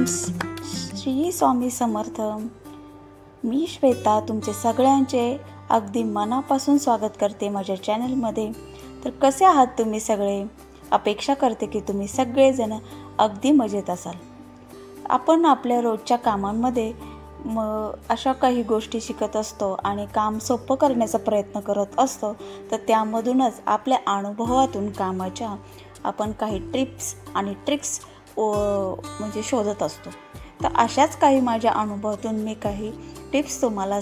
Friends, Shri Swami Samarth. मी श्वेता तुमचे सगळ्यांचे अगदी मनापासून स्वागत करते माझ्या चॅनलमध्ये. तर कसे आहात तुम्ही सगळे? अपेक्षा करते की तुम्ही सगळेजण अगदी मजेत असाल. आपण आपल्या रोजच्या कामांमध्ये अशा काही गोष्टी शिकत असतो आणि काम सोपं करण्याचा प्रयत्न करत असतो. तर त्यामधूनच आपल्या अनुभवातून कामाच्या आपण काही टिप्स आणि ट्रिक्स म्हणजे शोधत असतो. तर अशाच काही माझ्या अनुभवातून मी काही टिप्स तुम्हाला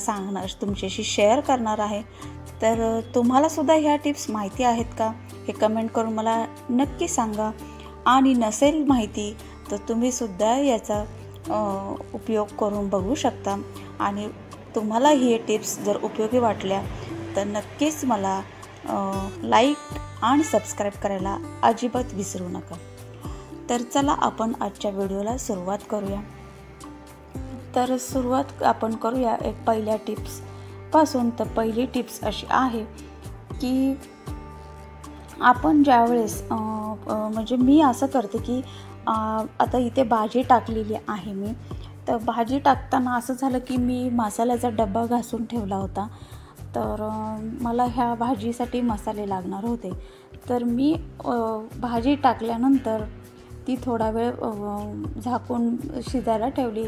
तुमच्याशी शेअर करणार आहे. तर तुम्हालासुद्धा ह्या टिप्स माहिती आहेत का हे कमेंट करून मला नक्की सांगा. आणि नसेल माहिती तर तुम्हीसुद्धा याचा उपयोग करून बघू शकता. आणि तुम्हाला हे टिप्स जर उपयोगी वाटल्या तर नक्कीच मला लाईक आणि सबस्क्राईब करायला अजिबात विसरू नका. तर चला आपण आजच्या व्हिडिओला सुरुवात करूया. तर सुरुवात आपण करूया एक पहिल्या टिप्सपासून. तर पहिली टिप्स अशी आहे की आपण ज्यावेळेस म्हणजे मी असं करते की आता इथे भाजी टाकलेली आहे मी. तर भाजी टाकताना असं झालं की मी मसाल्याचा डबा घासून ठेवला होता. तर मला ह्या भाजीसाठी मसाले लागणार होते. तर मी भाजी टाकल्यानंतर ती थोडा वेळ झाकून शिजायला ठेवली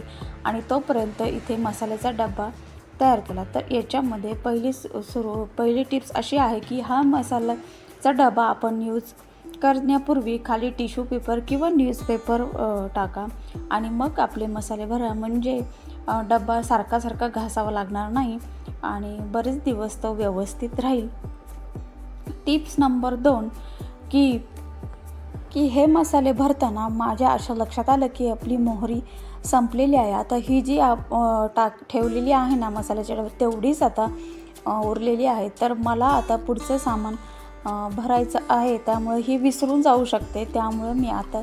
आणि तोपर्यंत इथे मसाल्याचा डबा तयार केला. तर याच्यामध्ये पहिली टिप्स अशी आहे की हा मसाल्याचा डबा आपण यूज करण्यापूर्वी खाली टिश्यू पेपर किंवा न्यूजपेपर टाका आणि मग आपले मसाले भरा. म्हणजे डबा सारखा घासावा लागणार नाही आणि बरेच दिवस तो व्यवस्थित राहील. टिप्स नंबर 2 की हे मसाले भरताना माझ्या अशा लक्षात आलं की आपली मोहरी संपलेली आहे. आता ही जी ठेवलेली आहे ना मसाल्याच्या डब्यात तेवढीच आता उरलेली आहे. तर मला आता पुढचं सामान भरायचं आहे, त्यामुळे ही विसरून जाऊ शकते. त्यामुळे मी आता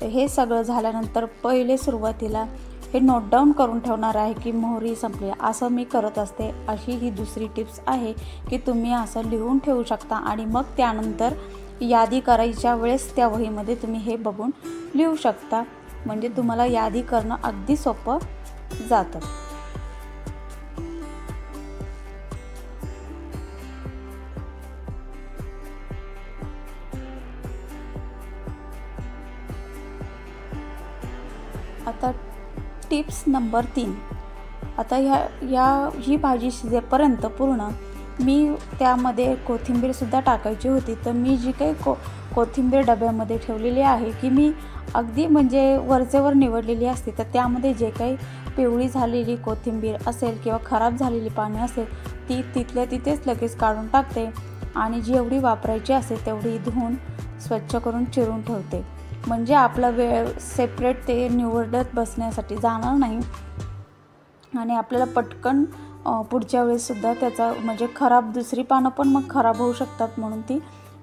हे सगळं झाल्यानंतर पहिले सुरुवातीला हे नोट डाऊन करून ठेवणार आहे की मोहरी संपली. असं मी करत असते. अशी ही दुसरी टिप्स आहे की तुम्ही असं लिहून ठेवू शकता आणि मग त्यानंतर यादी करायच्या वेळेस त्या वहीमध्ये तुम्ही हे बघून लिहू शकता. म्हणजे तुम्हाला यादी करणं अगदी सोपं जातं. आता टिप्स नंबर 3. आता ही भाजी शिजेपर्यंत पूर्ण मी त्यामध्ये कोथिंबीरसुद्धा टाकायची होती. तर मी जी काही कोथिंबीर डब्यामध्ये ठेवलेली आहे की मी अगदी म्हणजे वरचेवर निवडलेली असते. तर त्यामध्ये जे काही पिवळी झालेली कोथिंबीर असेल किंवा खराब झालेली पाने असेल ती तिथल्या तिथेच लगेच काढून टाकते आणि जेवढी वापरायची असेल तेवढी धुवून स्वच्छ करून चिरून ठेवते. म्हणजे आपला वेळ सेपरेट ते निवडत बसण्यासाठी जाणार नाही आणि आपल्याला पटकन पुढच्या वेळेससुद्धा त्याचा म्हणजे दुसरी पानं पण मग खराब होऊ शकतात म्हणून ती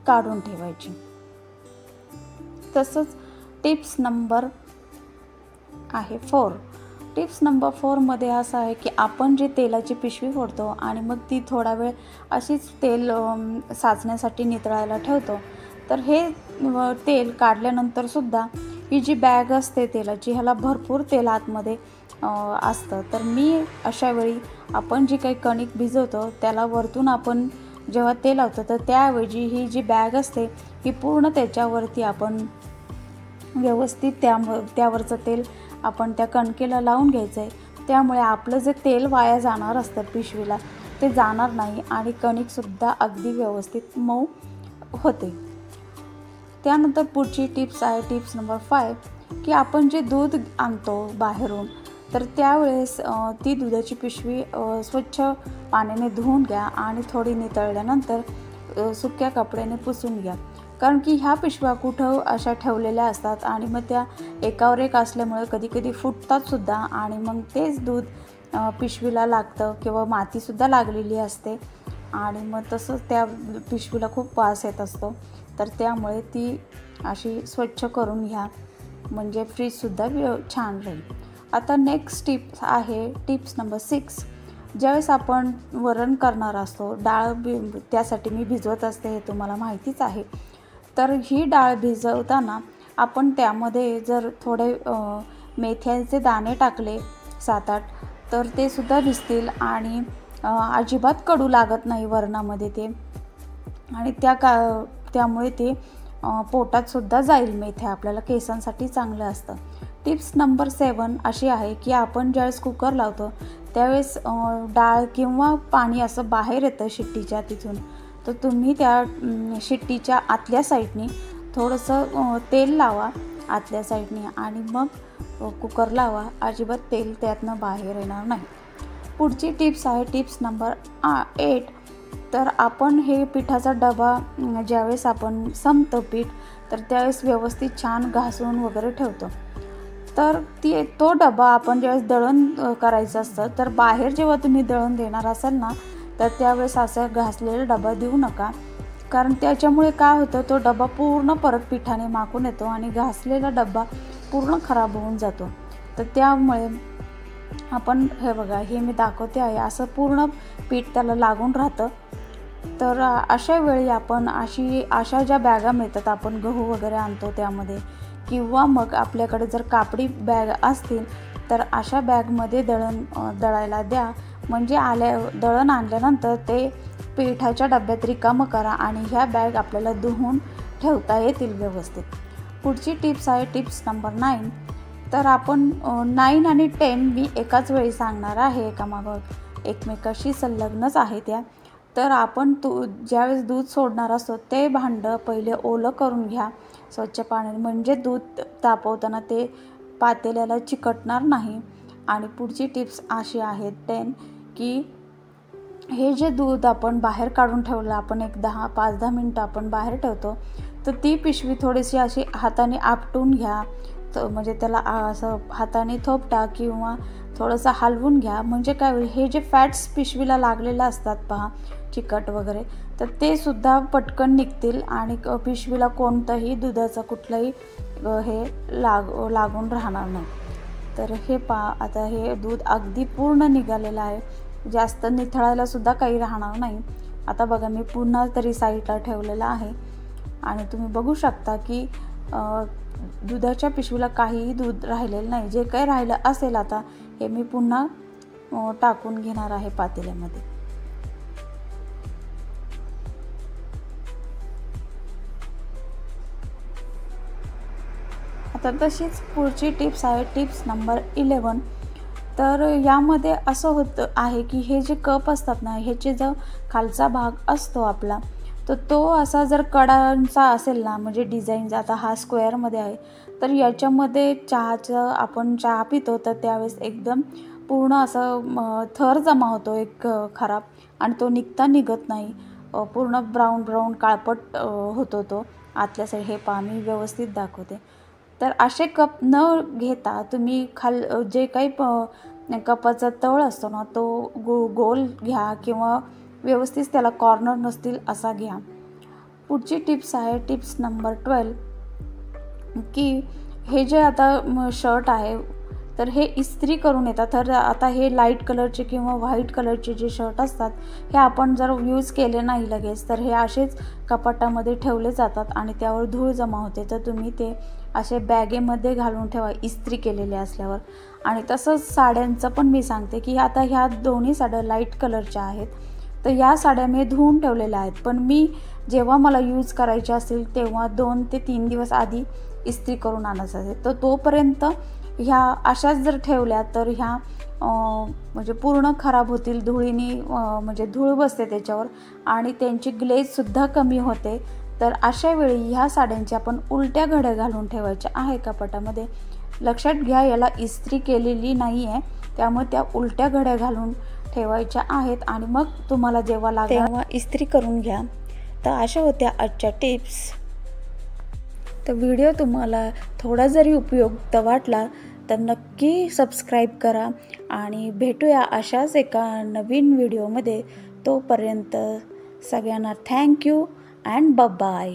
काढून ठेवायची. तसंच टिप्स नंबर आहे 4. टिप्स नंबर 4मध्ये असं आहे की आपण जी तेलाची पिशवी फोडतो आणि मग ती थोडा वेळ अशीच तेल साचण्यासाठी नितळायला ठेवतो. तर हे तेल काढल्यानंतरसुद्धा ही जी बॅग असते तेलाची ह्याला भरपूर तेल आतमध्ये असतं. तर मी अशा वेळी आपण जी काही कणिक भिजवतो त्याला वरतून आपण जेव्हा तेल लावतो तर त्याऐवजी ही जी बॅग असते ही पूर्ण त्याच्यावरती आपण व्यवस्थित त्यावरचं तेल आपण त्या कणकेला लावून घ्यायचं आहे. त्यामुळे आपलं जे तेल वाया जाणार असतं पिशवीला ते जाणार नाही आणि कणिकसुद्धा अगदी व्यवस्थित मऊ होते. त्यानंतर पुढची टिप्स आहे टिप्स नंबर 5 की आपण जे दूध आणतो बाहेरून तर त्यावेळेस ती दुधाची पिशवी स्वच्छ पाण्याने धुवून घ्या आणि थोडी नितळल्यानंतर सुक्या कपड्याने पुसून घ्या. कारण की ह्या पिशव्या कुठं अशा ठेवलेल्या असतात आणि मग त्या एकावर एक असल्यामुळे कधीकधी फुटतातसुद्धा आणि मग तेच दूध पिशवीला लागतं किंवा मातीसुद्धा लागलेली असते आणि मग तसंच त्या पिशवीला खूप वास येत असतो. तर त्यामुळे ती अशी स्वच्छ करून घ्या म्हणजे फ्रीजसुद्धा छान राहील. आता नेक्स्ट टिप्स आहे टिप्स नंबर 6. ज्यावेळेस आपण वरण करणार असतो डाळ त्यासाठी मी भिजवत असते हे तुम्हाला माहितीच आहे. तर ही डाळ भिजवताना आपण त्यामध्ये जर थोडे मेथ्याचे दाणे टाकले 7-8 तर ते सुद्धा दिसतील आणि अजिबात कडू लागत नाही वरणामध्ये ते, आणि त्यामुळे ते पोटात सुद्धा जाईल. मेथ्या आपल्याला केसांसाठी चांगलं असतं. टिप्स नंबर 7 अशी आहे की आपण ज्यावेळेस कुकर लावतो त्यावेळेस डाळ किंवा पाणी असं बाहेर येतं शिट्टीच्या तिथून, तर तुम्ही त्या शिट्टीच्या आतल्या साईडनी थोडंसं तेल लावा आतल्या साईडनी आणि मग कुकर लावा. अजिबात तेल त्यातनं बाहेर येणार नाही. पुढची टिप्स आहे टिप्स नंबर 8. तर आपण हे पिठाचा डबा ज्यावेळेस आपण संपतं पीठ तर त्यावेळेस व्यवस्थित छान घासून वगैरे ठेवतो. तर तो डबा आपण ज्यावेळेस दळण करायचं असतं तर बाहेर जेव्हा तुम्ही दळण देणार असाल ना तर त्यावेळेस असं घासलेला डबा देऊ नका, कारण त्याच्यामुळे काय होतं तो डबा पूर्ण परत पिठाने माखून येतो आणि घासलेला डबा पूर्ण खराब होऊन जातो. तर त्यामुळे आपण हे बघा, हे मी दाखवते आहे, असं पूर्ण पीठ त्याला लागून राहतं. तर अशा वेळी आपण अशा ज्या बॅगा मिळतात, आपण गहू वगैरे आणतो त्यामध्ये, किंवा मग आपल्याकडे जर कापडी बॅग असतील तर अशा बॅगमध्ये दळायला द्या. म्हणजे दळण आणल्यानंतर ते पिठाच्या डब्यात रिकामं करा आणि ह्या बॅग आपल्याला धुवून ठेवता येतील व्यवस्थित. पुढची टिप्स आहे टिप्स नंबर 9. तर आपण 9 आणि 10 मी एकाच वेळी सांगणार आहे, एकामागोमाग एकमेकाशी संलग्नच आहे त्या. तर आपण ज्यावेळेस दूध सोडणार असतो ते भांडं पहिले ओलं करून घ्या स्वच्छ पाण्याने, म्हणजे दूध तापवताना ते पातेल्याला चिकटणार नाही. आणि पुढची टिप्स अशी आहे 10 की हे जे दूध आपण बाहेर काढून ठेवलं, आपण एक 5-10 मिनटं आपण बाहेर ठेवतो, तर ती पिशवी थोडीशी अशी हाताने आपटून घ्या. तर म्हणजे त्याला असं हाताने थोपटा किंवा थोडंसं हलवून घ्या. म्हणजे काय होईल, हे जे फॅट्स पिशवीला लागलेले असतात पहा, चिकट वगैरे, तर ते सुद्धा पटकन निघतील आणि पिशवीला कोणतंही दुधाचं कुठलंही हे लागून राहणार नाही. तर हे पहा, आता हे दूध अगदी पूर्ण निघालेलं आहे, जास्त निथळायला सुद्धा काही राहणार नाही. आता बघा, मी पुन्हा तरी साईडला ठेवलेलं आहे आणि तुम्ही बघू शकता की दुधाच्या पिशवीला काहीही दूध राहिलेलं नाही. जे काही राहिलं असेल आता हे मी पुन्हा टाकून घेणार आहे पातेल्यामध्ये. आता तशीच पुढची टिप्स आहे टिप्स नंबर 11. तर यामध्ये असं होतं आहे की हे जे कप असतात ना, ह्याचे जो खालचा भाग असतो आपला, तर तो असा जर कडांचा असेल ना, म्हणजे डिझाईन, आता हा स्क्वेअरमध्ये आहे, तर याच्यामध्ये आपण चहा पितो तर त्यावेळेस एकदम पूर्ण असं थर जमा होतो एक खराब, आणि तो निघत नाही, पूर्ण ब्राऊन काळपट होतो तो आतल्या साईड. हे पहा, मी व्यवस्थित दाखवते. तर असे कप न घेता तुम्ही जे काही कपाचा तळ असतो ना तो गोल घ्या किंवा व्यवस्थित त्याला कॉर्नर नसतील असा घ्या. पुढची टिप्स आहे टिप्स नंबर 12 की हे जे आता शर्ट आहे तर हे इस्त्री करून येतात. तर आता हे लाईट कलरचे किंवा व्हाईट कलरचे जे शर्ट असतात हे आपण जर यूज केले नाही लगेच तर हे असेच कपाटामध्ये ठेवले जातात आणि त्यावर धूळ जमा होते. तर तुम्ही ते असे बॅगेमध्ये घालून ठेवा इस्त्री केलेले असल्यावर. आणि तसंच साड्यांचं पण मी सांगते की आता ह्या दोन्ही साड्या लाईट कलरच्या आहेत, तर या साड्या मी धुवून ठेवलेल्या आहेत, पण मी जेव्हा मला यूज करायचे असेल तेव्हा 2 ते 3 दिवस आधी इस्त्री करून आणायचं असेल, तर तोपर्यंत ह्या अशाच जर ठेवल्या तर ह्या म्हणजे पूर्ण खराब होतील धुळीने, म्हणजे धूळ बसते त्याच्यावर आणि त्यांची ग्लेजसुद्धा कमी होते. तर अशा वेळी ह्या साड्यांची आपण उलट्या घड्या घालून ठेवायच्या आहे कपाटामध्ये. लक्षात घ्या, याला इस्त्री केलेली नाही आहे, त्यामुळे त्या उलट्या घड्या घालून ठेवायच्या आहेत आणि मग तुम्हाला जेव्हा लागेल तेव्हा इस्त्री करून घ्या. तर अशा होत्या आजच्या टिप्स. तर व्हिडिओ तुम्हाला थोडा जरी उपयुक्त वाटला तर नक्की सबस्क्राईब करा आणि भेटूया अशाच एका नवीन व्हिडिओमध्ये. तोपर्यंत सगळ्यांना थँक्यू अँड बाय.